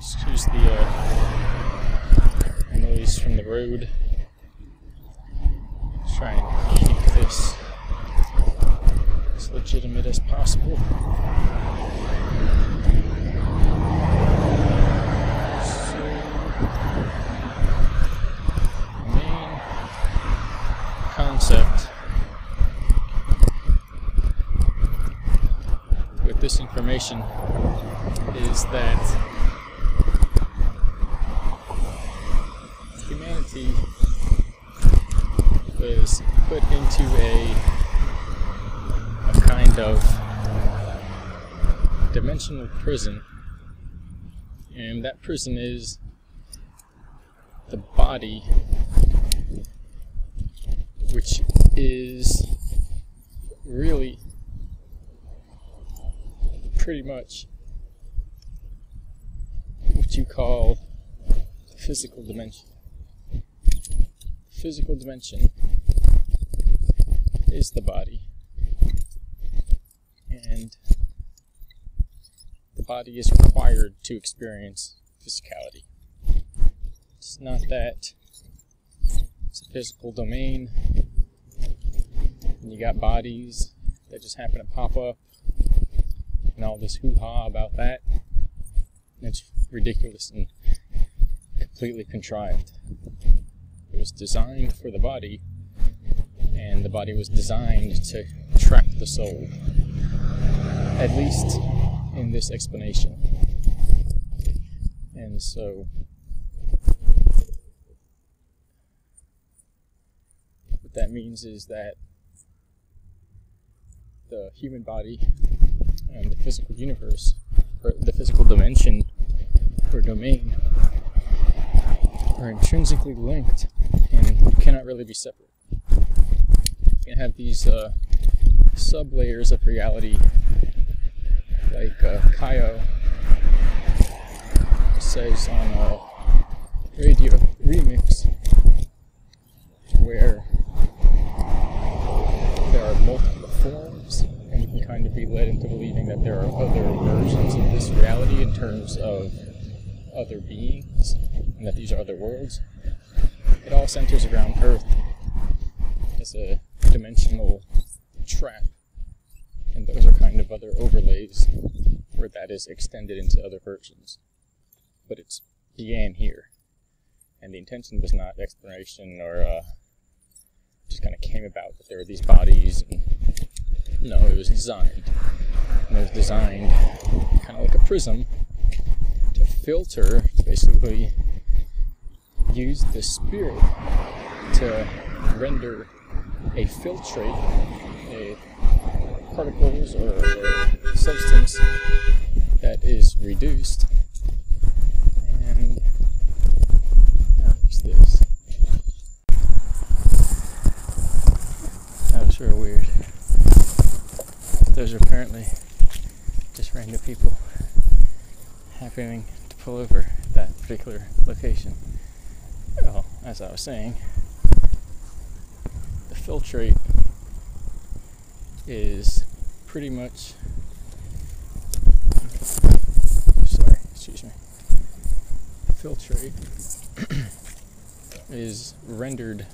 Excuse the noise from the road. Try and keep this as legitimate as possible. So, the main concept with this information is that humanity was put into a kind of dimensional prison, and that prison is the body, which is really pretty much what you call the physical dimension. Physical dimension is the body, and the body is required to experience physicality. It's not that it's a physical domain and you got bodies that just happen to pop up and all this hoo-ha about that. It's ridiculous and completely contrived. It was designed for the body, and the body was designed to trap the soul, at least in this explanation. And so what that means is that the human body and the physical universe, or the physical dimension or domain, are intrinsically linked and cannot really be separate. You can have these sub-layers of reality, like Kaio says on a radio remix, where there are multiple forms, and you can kind of be led into believing that there are other versions of this reality in terms of other beings, and that these are other worlds. It all centers around Earth as a dimensional trap, and those are kind of other overlays where that is extended into other versions. But it began here, and the intention was not exploration or just kind of came about that there were these bodies, and no, it was designed. And it was designed kind of like a prism to filter, to basically use the spirit to render a filtrate, a particles or substance that is reduced. And now there's this. That was real weird. Those are apparently just random people happening to pull over that particular location. Well, as I was saying, the filtrate is pretty much, excuse me, filtrate is rendered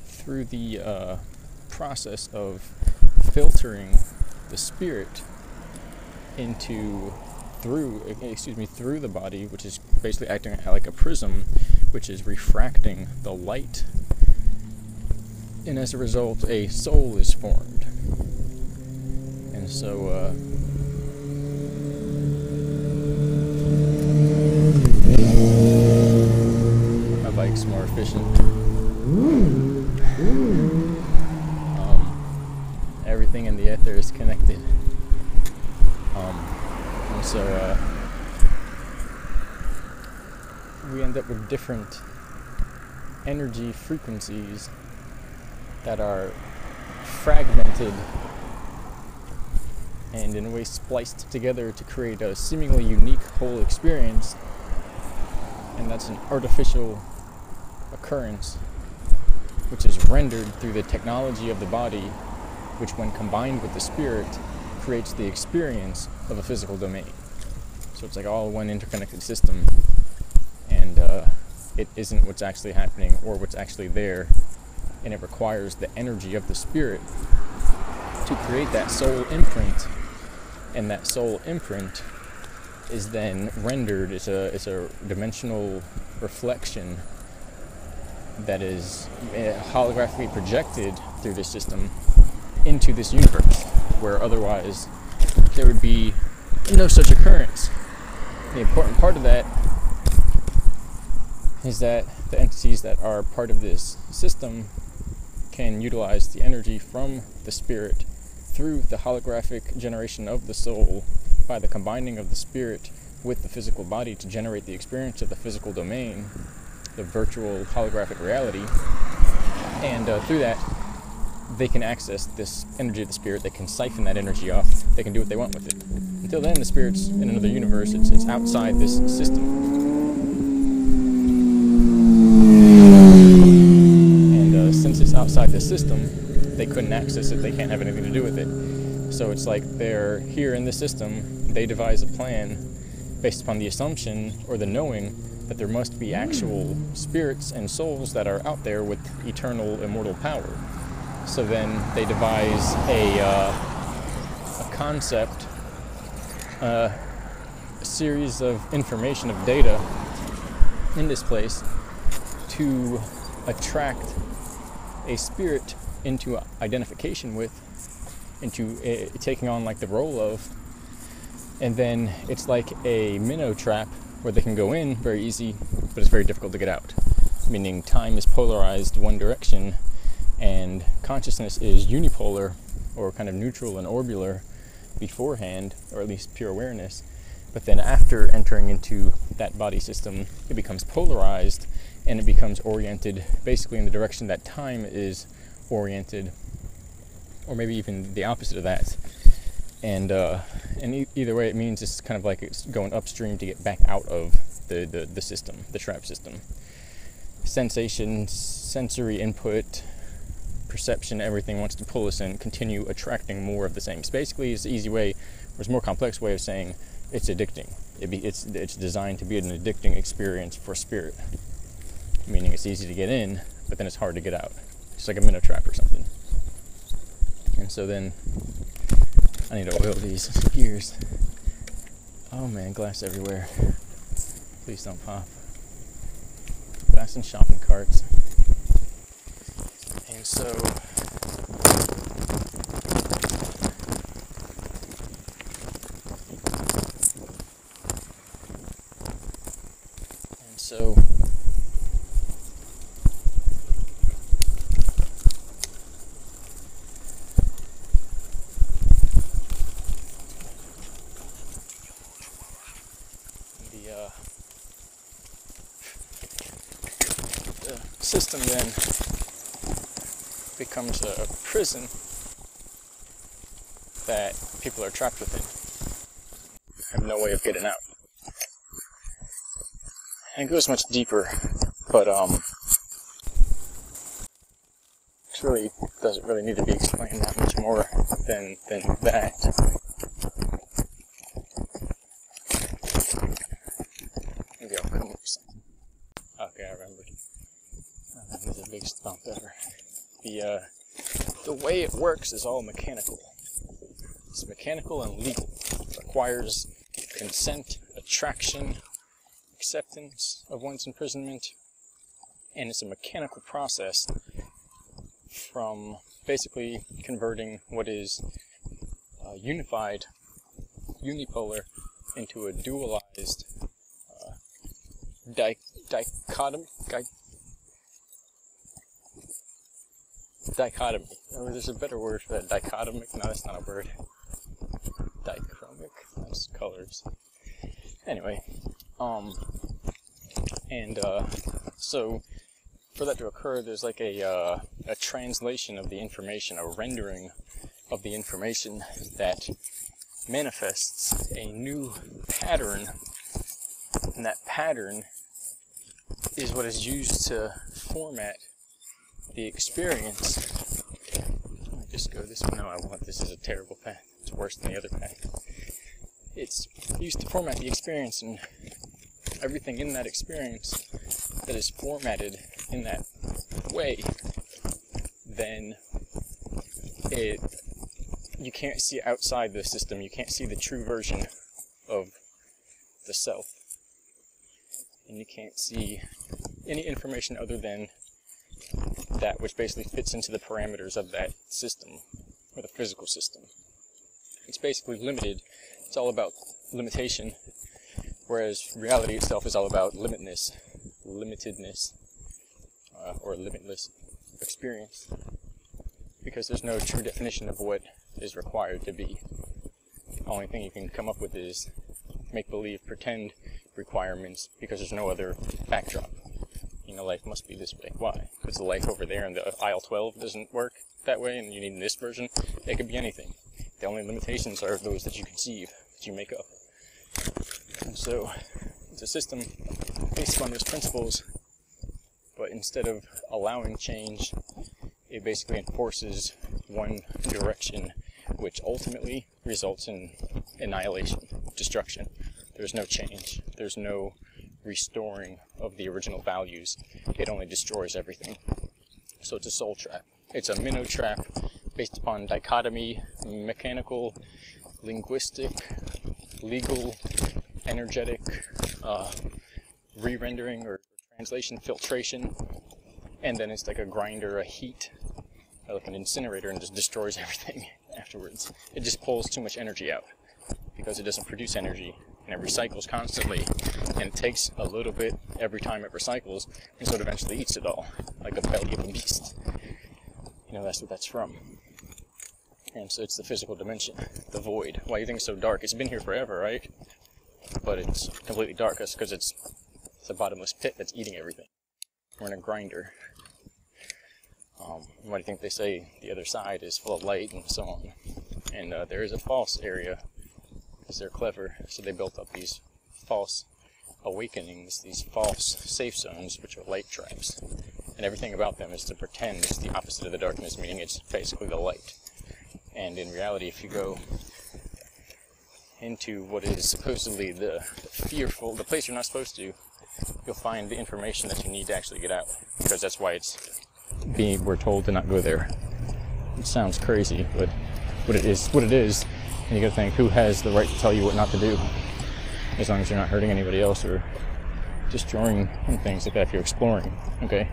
through the process of filtering the spirit through the body, which is basically acting like a prism, which is refracting the light, and as a result a soul is formed. And so my bike's more efficient. Everything in the ether is connected, and so we end up with different energy frequencies that are fragmented and in a way spliced together to create a seemingly unique whole experience, and that's an artificial occurrence which is rendered through the technology of the body, which when combined with the spirit creates the experience of a physical domain. So it's like all one interconnected system, and it isn't what's actually happening or what's actually there, and it requires the energy of the spirit to create that soul imprint, and that soul imprint is then rendered. It's a dimensional reflection that is holographically projected through this system into this universe, where otherwise there would be no such occurrence. The important part of that is that the entities that are part of this system can utilize the energy from the spirit through the holographic generation of the soul by the combining of the spirit with the physical body to generate the experience of the physical domain, the virtual holographic reality. And through that, they can access this energy of the spirit. They can siphon that energy off. They can do what they want with it. Until then, the spirit's in another universe. It's outside this system. And since it's outside this system, they couldn't access it. They can't have anything to do with it. So it's like they're here in this system. They devise a plan based upon the assumption or the knowing that there must be actual spirits and souls that are out there with eternal, immortal power. So then they devise a concept, a series of information, of data in this place to attract a spirit into identification with, into taking on like the role of, and then it's like a minnow trap where they can go in very easy, but it's very difficult to get out, meaning time is polarized one direction and consciousness is unipolar, or kind of neutral and orbular beforehand, or at least pure awareness. But then after entering into that body system, it becomes polarized, and it becomes oriented basically in the direction that time is oriented, or maybe even the opposite of that. And either way, it means it's kind of like it's going upstream to get back out of the system, the trap system. Sensations, sensory input, perception, everything wants to pull us in, continue attracting more of the same. So basically, it's an easy way, or it's a more complex way of saying it's addicting. It's designed to be an addicting experience for spirit, meaning it's easy to get in, but then it's hard to get out. It's like a minnow trap or something. And so then I need to oil these gears. Oh man, glass everywhere. Please don't pop. Glass in shopping carts. And so the system then becomes a prison that people are trapped within. Have no way of getting out. And it goes much deeper, but it really doesn't really need to be explained that much more than that. Maybe I'll come up with something. Okay, I remembered. That was a big stump ever. The way it works is all mechanical. It's mechanical and legal. It requires consent, attraction, acceptance of one's imprisonment, and it's a mechanical process from basically converting what is unified, unipolar, into a dualized dichotomy. Oh, there's a better word for that. Dichotomic? No, that's not a word. Dichromic? That's colors. Anyway, so for that to occur, there's like a translation of the information, a rendering of the information that manifests a new pattern, and that pattern is what is used to format the experience. Let me just go this way. No, I won't. This is a terrible path. It's worse than the other path. it's used to format the experience, and everything in that experience that is formatted in that way, then you can't see outside the system. You can't see the true version of the self, and you can't see any information other than that which basically fits into the parameters of that system, or the physical system. It's basically limited. It's all about limitation, whereas reality itself is all about limitedness, or limitless experience, because there's no true definition of what is required to be. The only thing you can come up with is make-believe, pretend requirements, because there's no other backdrop. You know, life must be this way. Why? Because the life over there in the aisle 12 doesn't work that way, and you need this version. It could be anything. The only limitations are those that you conceive, that you make up. And so, it's a system based on those principles, but instead of allowing change, it basically enforces one direction, which ultimately results in annihilation, destruction. There's no change. There's no restoring of the original values. It only destroys everything. So it's a soul trap. It's a minnow trap based upon dichotomy, mechanical, linguistic, legal, energetic, re-rendering or translation, filtration, and then it's like a grinder, a heat, like an incinerator, and just destroys everything afterwards. It just pulls too much energy out because it doesn't produce energy, and it recycles constantly, and it takes a little bit every time it recycles, and so it eventually eats it all, like a belly of a beast. You know, that's what that's from. And so it's the physical dimension, the void. Why do you think it's so dark? It's been here forever, right? But it's completely dark. That's because it's a bottomless pit that's eating everything. We're in a grinder. Why do you think they say the other side is full of light and so on? And there is a false area, because they're clever, so they built up these false awakenings, these false safe zones, which are light traps. And everything about them is to pretend it's the opposite of the darkness, meaning it's basically the light. And in reality, if you go into what is supposedly the fearful, the place you're not supposed to, you'll find the information that you need to actually get out, because that's why we're told to not go there. It sounds crazy, but what it is, and you gotta think, who has the right to tell you what not to do? As long as you're not hurting anybody else or destroying things like that. If you're exploring, okay,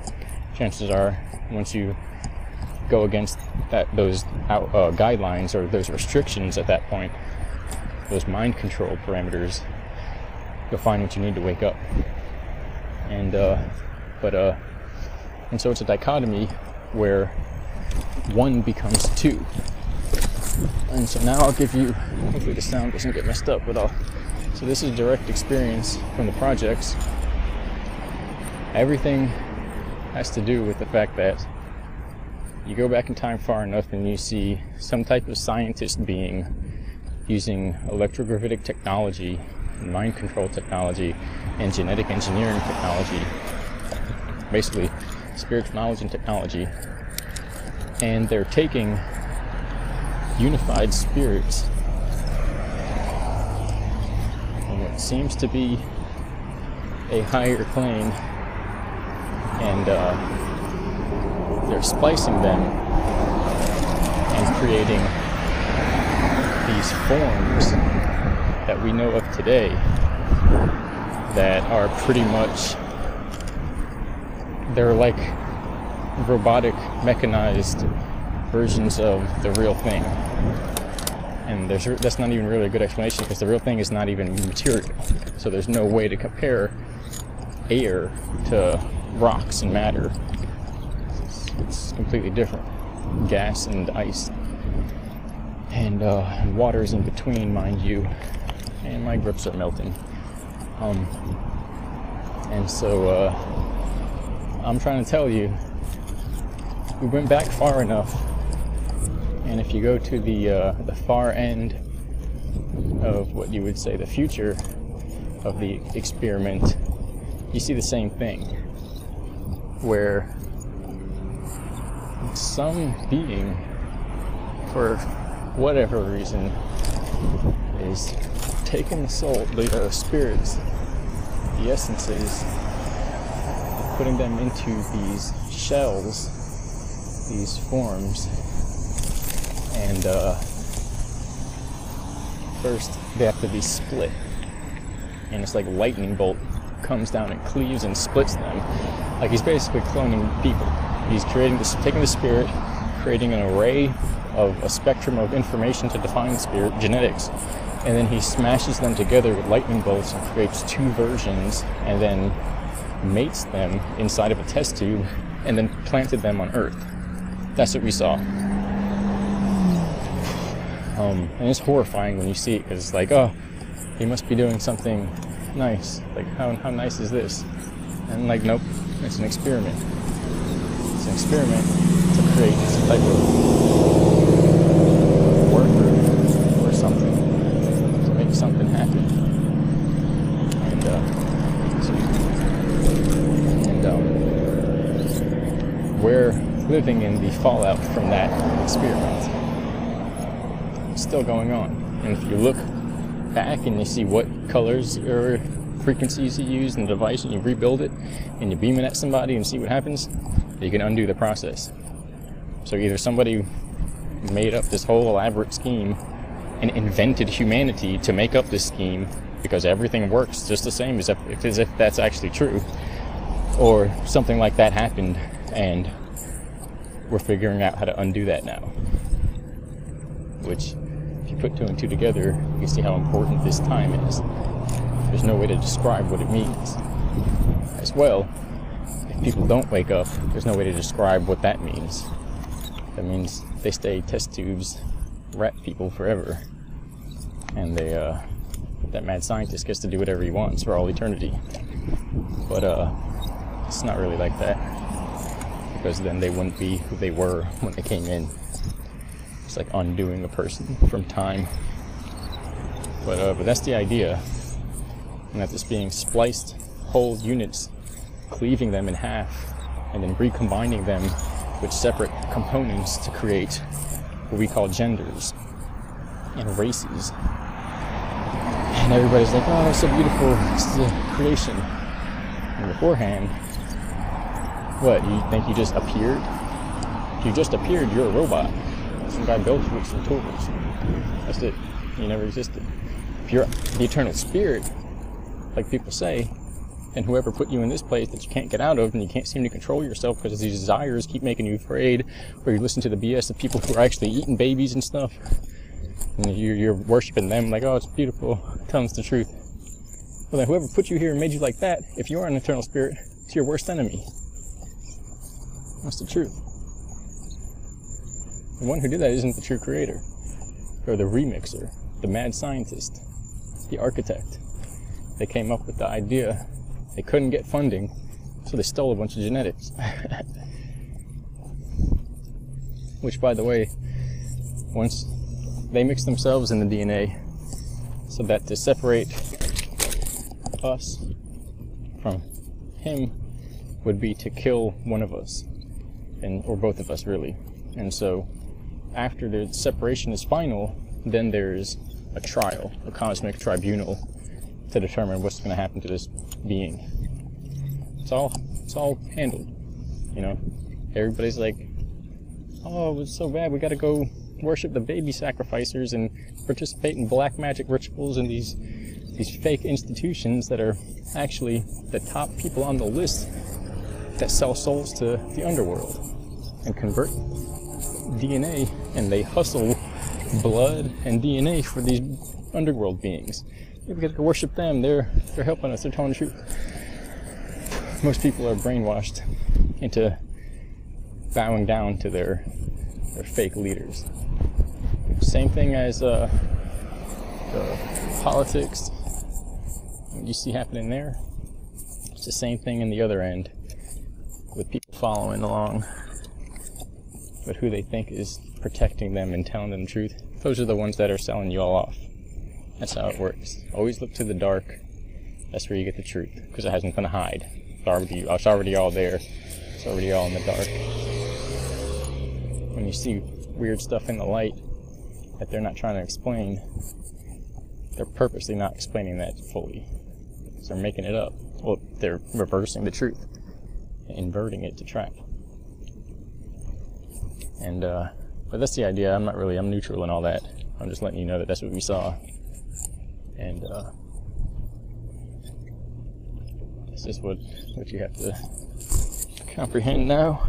chances are, once you go against those guidelines or those restrictions at that point, those mind control parameters, you'll find what you need to wake up. And and so it's a dichotomy where one becomes two. And so now I'll give you, hopefully the sound doesn't get messed up, but so this is direct experience from the projects. Everything has to do with the fact that you go back in time far enough and you see some type of scientist being using electrogravitic technology, mind control technology, and genetic engineering technology, basically spiritual knowledge and technology, and they're taking unified spirits on what seems to be a higher plane, and they're splicing them and creating these forms that we know of today that are pretty much, they're like robotic, mechanized versions of the real thing. And that's not even really a good explanation, because the real thing is not even material. So there's no way to compare air to rocks and matter. It's completely different. Gas and ice. And water's in between, mind you. And my grips are melting. And so I'm trying to tell you, we went back far enough, and if you go to the far end of what you would say the future of the experiment, you see the same thing, where some being, for whatever reason, is taking the soul, the spirits, the essences, putting them into these shells, these forms, and first they have to be split, and it's like lightning bolt comes down and cleaves and splits them. Like he's basically cloning people. He's creating this, taking the spirit, creating an array of a spectrum of information to define the spirit, genetics, and then he smashes them together with lightning bolts and creates two versions, and then mates them inside of a test tube, and then planted them on Earth. That's what we saw. And it's horrifying when you see it, because it's like, oh, he must be doing something nice. Like, how nice is this? And like, nope, it's an experiment. It's an experiment to create some type of worker or something, to make something happen. And we're living in the fallout from that experiment. It's still going on. And if you look back and you see what colors or frequencies you use in the device, and you rebuild it and you beam it at somebody and see what happens, you can undo the process. So either somebody made up this whole elaborate scheme and invented humanity to make up this scheme because everything works just the same as if that's actually true, or something like that happened and we're figuring out how to undo that now. Which, if you put two and two together, you can see how important this time is. There's no way to describe what it means. As well, if people don't wake up, there's no way to describe what that means. That means they stay test tubes, rat people forever. And that mad scientist gets to do whatever he wants for all eternity. But it's not really like that, because then they wouldn't be who they were when they came in. It's like undoing a person from time. But that's the idea. And that this being spliced whole units, cleaving them in half, and then recombining them with separate components to create what we call genders and races. And everybody's like, oh, it's so beautiful, this is a creation. And beforehand, what, you think you just appeared? If you just appeared, you're a robot. Some guy built you with some tools. That's it. You never existed. If you're the eternal spirit, like people say, and whoever put you in this place that you can't get out of, and you can't seem to control yourself because these desires keep making you afraid, or you listen to the BS of people who are actually eating babies and stuff, and you're worshiping them like, oh, it's beautiful, tell them the truth. Well, then whoever put you here and made you like that, if you are an eternal spirit, it's your worst enemy. That's the truth. The one who did that isn't the true creator, or the remixer, the mad scientist, the architect. They came up with the idea. They couldn't get funding, so they stole a bunch of genetics. Which, by the way, once they mix themselves in the DNA, so that to separate us from him would be to kill one of us, or both of us, really. And so, after the separation is final, then there's a trial, a cosmic tribunal, to determine what's going to happen to this being. It's all handled, you know. Everybody's like, oh, it's so bad, we got to go worship the baby sacrificers and participate in black magic rituals and these fake institutions that are actually the top people on the list that sell souls to the underworld and convert DNA, and they hustle blood and DNA for these underworld beings. We gotta go worship them. They're helping us. They're telling the truth. Most people are brainwashed into bowing down to their fake leaders. Same thing as the politics. What you see happening there, it's the same thing in the other end, with people following along, but who they think is protecting them and telling them the truth. Those are the ones that are selling you all off. That's how it works. Always look to the dark. That's where you get the truth, because it has nothing to hide. It's already all there. It's already all in the dark. When you see weird stuff in the light that they're not trying to explain, they're purposely not explaining that fully. So they're making it up. Well, they're reversing the truth, inverting it to track. And but that's the idea. I'm neutral and all that. I'm just letting you know that that's what we saw. And this is what you have to comprehend now,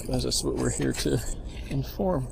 because that's what we're here to inform.